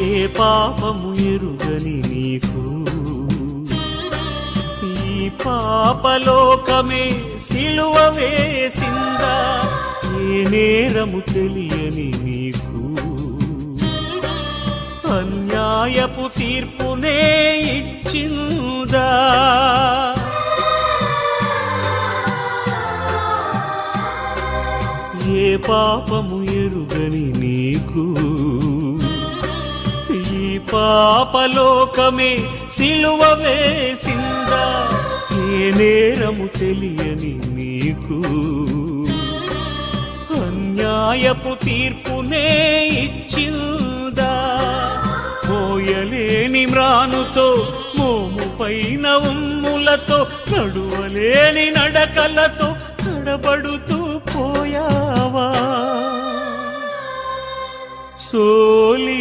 ఏ పాపము ఎరుగని నీకు ఈ పాపలోకమే సిలువ వేసిందా? ఏ నేరము తెలియని నీకు అన్యాయపు తీర్పునే ఇచ్చిందా? ఏ పాపము ఎరుగని నీకు ఈ పాపలోకమే సిలువ వేసిందా? ఏ నేరము తెలియని నీకు అన్యాయపు తీర్పునే ఇచ్చిందా? మోయలేని మ్రానుతో మోము పైన ఉమ్ములతో నడువలేని నడకలతో తడబడుతూ పోయావా? సోలి